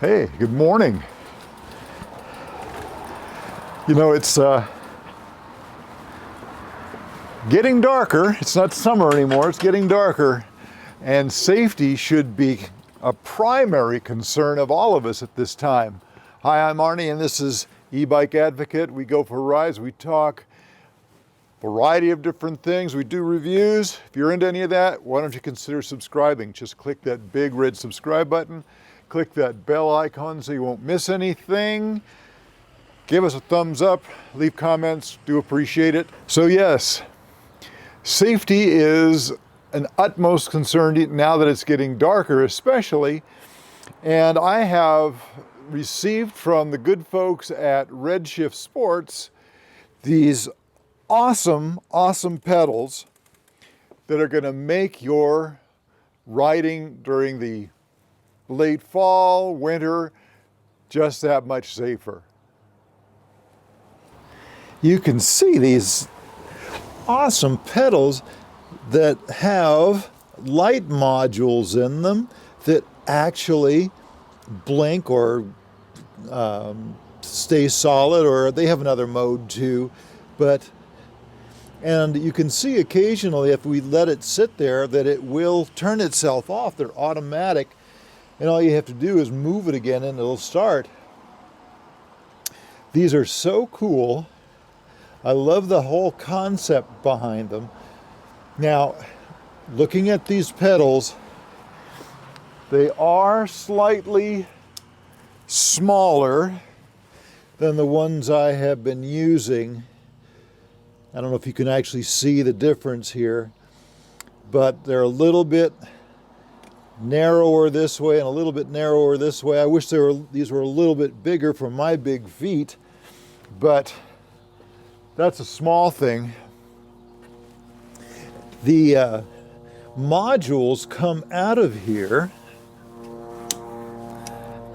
Hey, good morning. You know, it's getting darker. It's not summer anymore, it's getting darker. And safety should be a primary concern of all of us at this time. Hi, I'm Arnie, and this is E-Bike Advocate. We go for rides, we talk a variety of different things. We do reviews. If you're into any of that, why don't you consider subscribing? Just click that big red subscribe button. Click that bell icon so you won't miss anything. Give us a thumbs up, leave comments, do appreciate it. So yes, safety is an utmost concern now that it's getting darker especially. And I have received from the good folks at Redshift Sports these awesome pedals that are gonna make your riding during the late fall, winter, just that much safer. You can see these awesome pedals that have light modules in them that actually blink or stay solid, or they have another mode too. And you can see occasionally if we let it sit there that it will turn itself off. They're automatic. And all you have to do is move it again and it'll start. These are so cool. I love the whole concept behind them. Now, looking at these pedals, they are slightly smaller than the ones I have been using. I don't know if you can actually see the difference here, but they're a little bit narrower this way and a little bit narrower this way. I wish these were a little bit bigger for my big feet, but that's a small thing. The modules come out of here.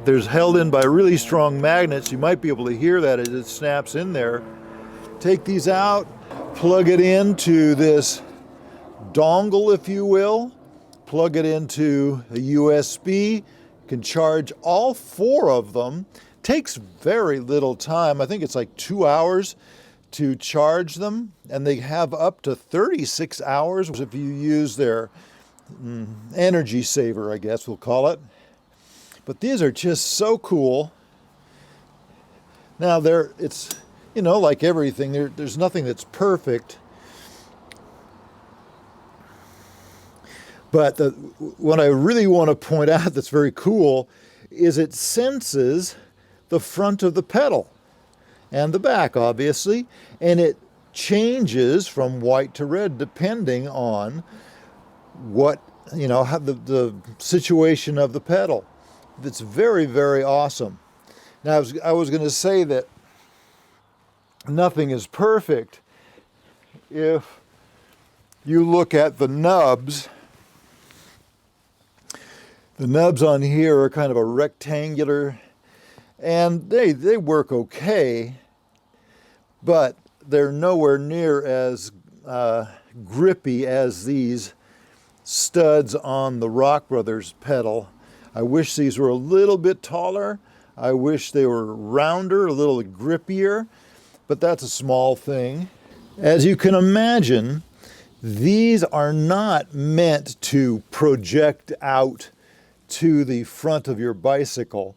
They're held in by really strong magnets. You might be able to hear that as it snaps in there. Take these out, plug it into this dongle, if you will. Plug it into a USB, you can charge all four of them. Takes very little time. I think it's like 2 hours to charge them, and they have up to 36 hours if you use their energy saver, I guess we'll call it. But these are just so cool. Now it's, you know, like everything, there's nothing that's perfect. But what I really want to point out that's very cool is it senses the front of the pedal and the back, obviously, and it changes from white to red depending on what, you know, how the situation of the pedal. It's very, very awesome. Now, I was going to say that nothing is perfect. If you look at the nubs on here are kind of a rectangular, and they work okay, but they're nowhere near as grippy as these studs on the Rock Brothers pedal. I wish these were a little bit taller. I wish they were rounder, a little grippier, but that's a small thing. As you can imagine, these are not meant to project out to the front of your bicycle.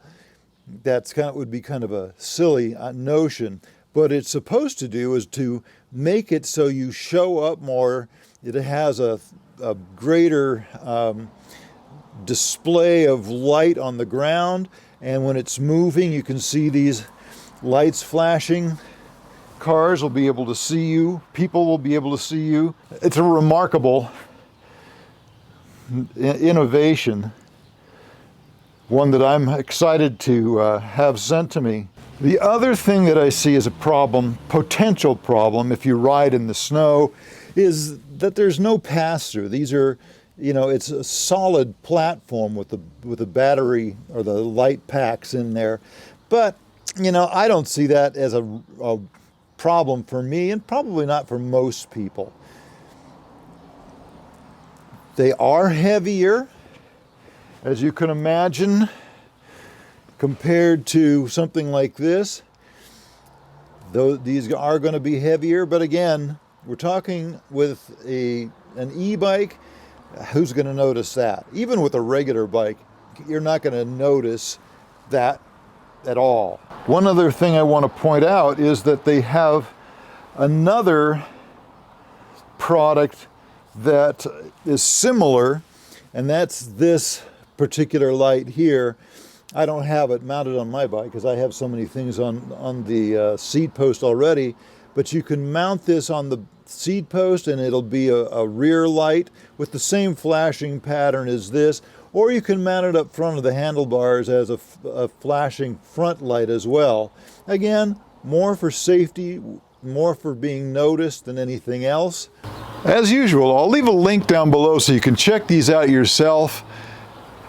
That's would be kind of a silly notion. What it's supposed to do is to make it so you show up more. It has a greater display of light on the ground, and when it's moving, you can see these lights flashing. Cars will be able to see you. People will be able to see you. It's a remarkable innovation. One that I'm excited to have sent to me. The other thing that I see as a problem, potential problem, if you ride in the snow, is that there's no pass-through. These are, you know, it's a solid platform with the battery or the light packs in there. But, you know, I don't see that as a problem for me, and probably not for most people. They are heavier, as you can imagine. compared to something like this. Though these are going to be heavier, but again, we're talking with an e-bike. Who's going to notice that? Even with a regular bike, you're not going to notice that at all. One other thing I want to point out is that they have another product that is similar, and that's this particular light here. I don't have it mounted on my bike because I have so many things on the seat post already, but you can mount this on the seat post and it'll be a rear light with the same flashing pattern as this, or you can mount it up front of the handlebars as a flashing front light as well. Again, more for safety, more for being noticed than anything else. As usual, I'll leave a link down below so you can check these out yourself.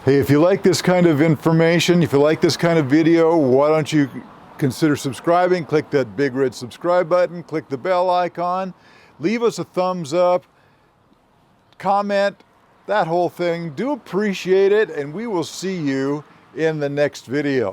Hey, if you like this kind of information, if you like this kind of video, why don't you consider subscribing? Click that big red subscribe button, click the bell icon, leave us a thumbs up, comment, that whole thing. Do appreciate it, and we will see you in the next video.